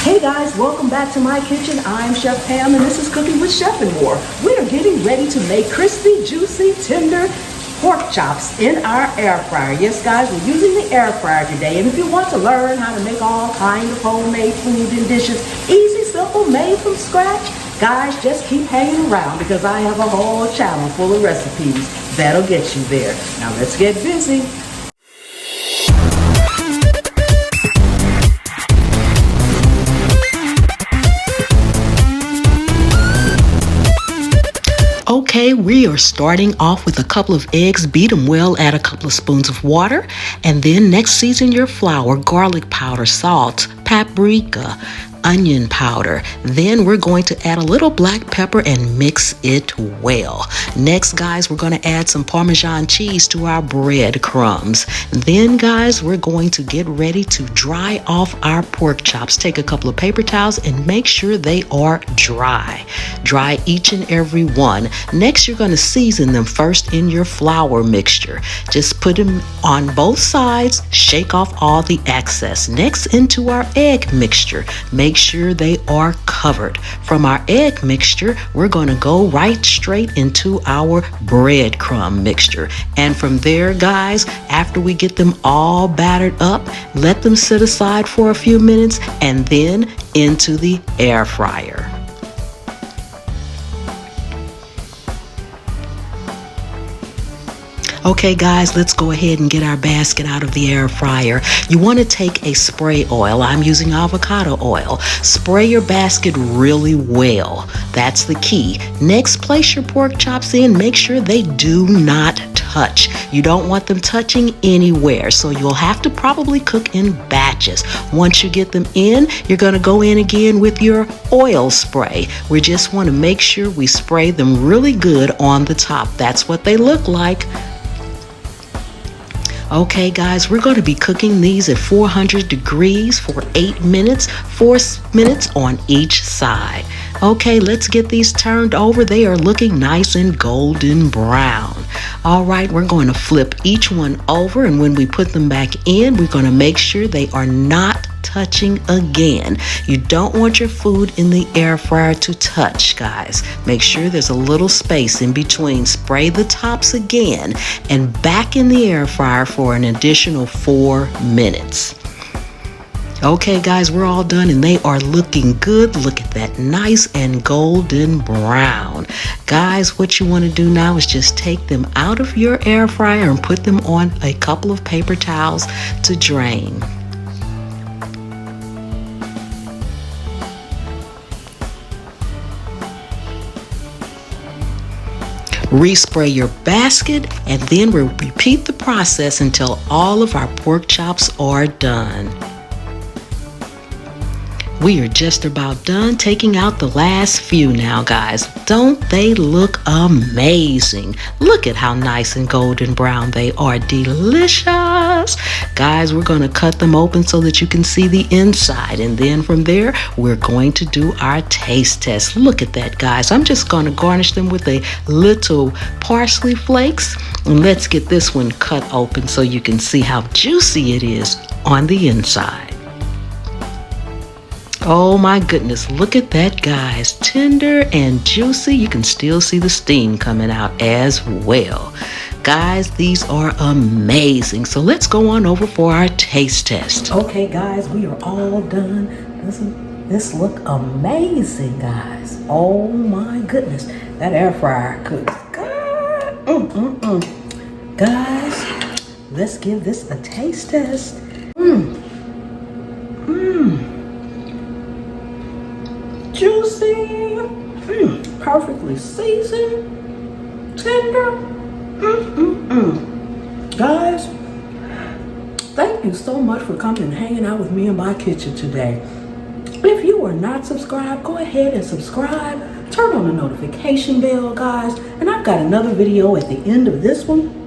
Hey guys, welcome back to my kitchen. I'm Chef Pam and this is Cooking with Chef and More. We are getting ready to make crispy, juicy, tender pork chops in our air fryer. Yes guys, we're using the air fryer today. And if you want to learn how to make all kinds of homemade food and dishes, easy, simple, made from scratch, guys, just keep hanging around because I have a whole channel full of recipes that'll get you there. Now let's get busy. Okay, we are starting off with a couple of eggs. Beat them well, add a couple of spoons of water, and then next season your flour, garlic powder, salt, paprika, onion powder. Then we're going to add a little black pepper and mix it well. Next, guys, we're going to add some Parmesan cheese to our bread crumbs. Then, guys, we're going to get ready to dry off our pork chops. Take a couple of paper towels and make sure they are dry. Dry each and every one. Next, you're going to season them first in your flour mixture. Just put them on both sides, shake off all the excess. Next, into our egg mixture. Make sure they are covered. From our egg mixture, we're going to go right straight into our breadcrumb mixture. And from there, guys, after we get them all battered up, let them sit aside for a few minutes and then into the air fryer. Okay guys, let's go ahead and get our basket out of the air fryer. You want to take a spray oil. I'm using avocado oil. Spray your basket really well. That's the key. Next, place your pork chops in. Make sure they do not touch. You don't want them touching anywhere, so you'll have to probably cook in batches. Once you get them in, you're going to go in again with your oil spray. We just want to make sure we spray them really good on the top. That's what they look like. Okay guys, we're going to be cooking these at 400 degrees for 8 minutes, 4 minutes on each side. Okay, let's get these turned over. They are looking nice and golden brown. All right, we're going to flip each one over, and when we put them back in, we're going to make sure they are not touching again. You don't want your food in the air fryer to touch, guys. Make sure there's a little space in between. Spray the tops again and back in the air fryer for an additional 4 minutes. Okay guys, we're all done and they are looking good. Look at that, nice and golden brown. Guys, what you want to do now is just take them out of your air fryer and put them on a couple of paper towels to drain. Respray your basket, and then we'll repeat the process until all of our pork chops are done. We are just about done taking out the last few now, guys. Don't they look amazing? Look at how nice and golden brown they are. Delicious. Guys, we're going to cut them open so that you can see the inside. And then from there, we're going to do our taste test. Look at that, guys. I'm just going to garnish them with a little parsley flakes. And let's get this one cut open so you can see how juicy it is on the inside. Oh my goodness, look at that, guys. Tender and juicy. You can still see the steam coming out as well. Guys, these are amazing. So let's go on over for our taste test. Okay, guys, we are all done. Doesn't this look amazing, guys? Oh my goodness. That air fryer cooks good. Guys, let's give this a taste test. Juicy, perfectly seasoned, tender. Guys, thank you so much for coming and hanging out with me in my kitchen today. If you are not subscribed, go ahead and subscribe. Turn on the notification bell, guys. And I've got another video at the end of this one.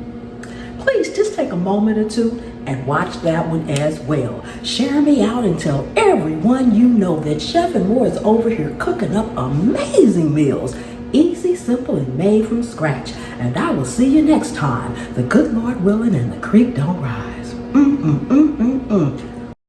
Please just take a moment or two and watch that one as well. Share me out and tell everyone you know that Chef and More is over here cooking up amazing meals. Easy, simple, and made from scratch. And I will see you next time. The good Lord willing and the creek don't rise.